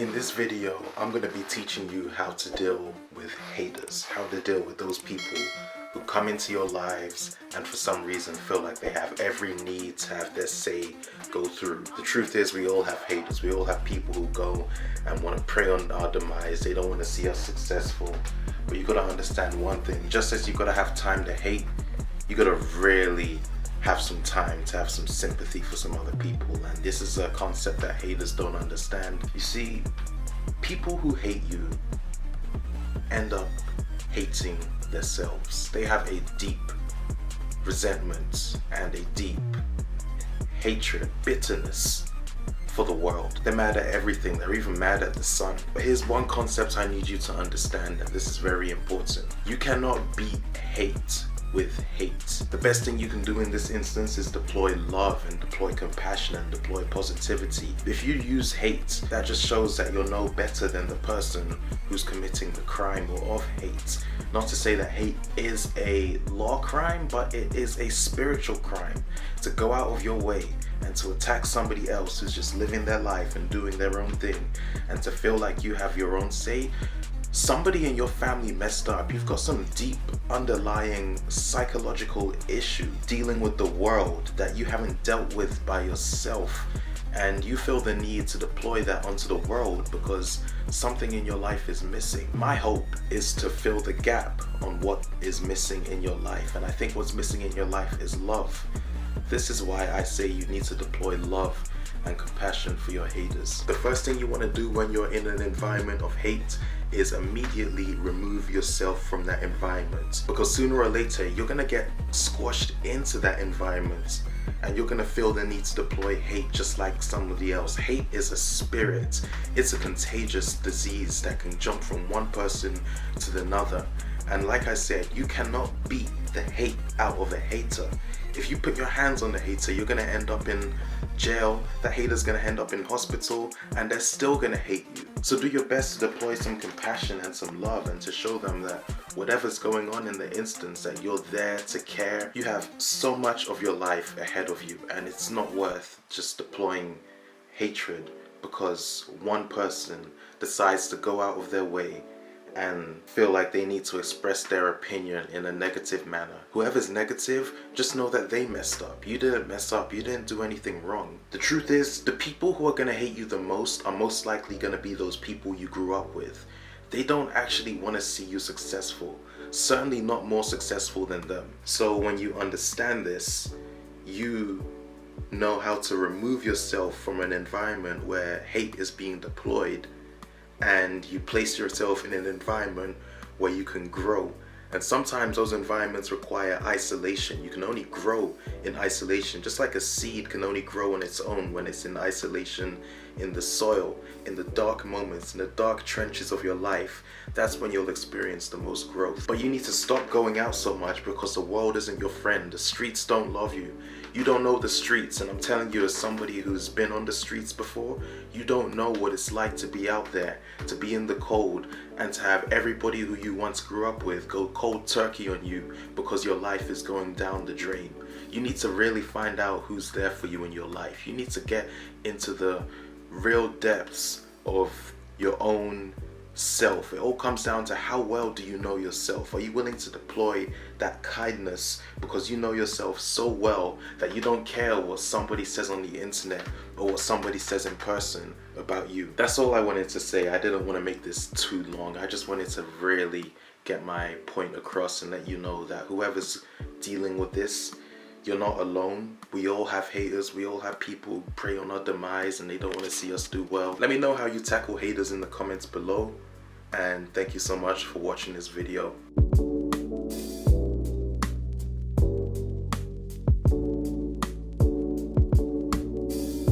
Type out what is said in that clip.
In this video, I'm going to be teaching you how to deal with haters, how to deal with those people who come into your lives and for some reason feel like they have every need to have their say go through. The truth is, we all have haters. We all have people who go and want to prey on our demise. They don't want to see us successful. But you got to understand one thing, just as you got to have time to hate, you got to really have some time to have some sympathy for some other people. And this is a concept that haters don't understand. You see, people who hate you end up hating themselves. They have a deep resentment and a deep hatred, bitterness for the world. They're mad at everything. They're even mad at the sun. But here's one concept I need you to understand, and this is very important. You cannot beat hate with hate. The best thing you can do in this instance is deploy love and deploy compassion and deploy positivity. If you use hate, that just shows that you're no better than the person who's committing the crime or of hate. Not to say that hate is a law crime, but it is a spiritual crime. To go out of your way and to attack somebody else who's just living their life and doing their own thing, and to feel like you have your own say. Somebody in your family messed up. You've got some deep underlying psychological issue dealing with the world that you haven't dealt with by yourself, and you feel the need to deploy that onto the world because something in your life is missing. My hope is to fill the gap on what is missing in your life, and I think what's missing in your life is love. This is why I say you need to deploy love and compassion for your haters. The first thing you want to do when you're in an environment of hate is immediately remove yourself from that environment, because sooner or later you're gonna get squashed into that environment and you're gonna feel the need to deploy hate just like somebody else. Hate is a spirit. It's a contagious disease that can jump from one person to another. And like I said, you cannot beat the hate out of a hater. If you put your hands on the hater, you're gonna end up in jail. The hater's gonna end up in hospital, and they're still gonna hate you. So do your best to deploy some compassion and some love, and to show them that whatever's going on in the instance, that you're there to care. You have so much of your life ahead of you, and it's not worth just deploying hatred because one person decides to go out of their way and feel like they need to express their opinion in a negative manner. Whoever's negative, just know that they messed up. You didn't mess up. You didn't do anything wrong. The truth is, the people who are going to hate you the most are most likely going to be those people you grew up with. They don't actually want to see you successful. Certainly not more successful than them. So when you understand this, you know how to remove yourself from an environment where hate is being deployed, and you place yourself in an environment where you can grow. And sometimes those environments require isolation. You can only grow in isolation, just like a seed can only grow on its own when it's in isolation in the soil, in the dark moments, in the dark trenches of your life. That's when you'll experience the most growth. But you need to stop going out so much, because the world isn't your friend. The streets don't love you. You don't know the streets, and I'm telling you, as somebody who's been on the streets before, you don't know what it's like to be out there, to be in the cold, and to have everybody who you once grew up with go cold turkey on you because your life is going down the drain. You need to really find out who's there for you in your life. You need to get into the real depths of your own self. It all comes down to how well do you know yourself. Are you willing to deploy that kindness because you know yourself so well that you don't care what somebody says on the internet or what somebody says in person about you? That's all I wanted to say. I didn't want to make this too long. I just wanted to really get my point across and let you know that whoever's dealing with this, you're not alone. We all have haters. We all have people who prey on our demise and they don't want to see us do well. Let me know how you tackle haters in the comments below. And thank you so much for watching this video.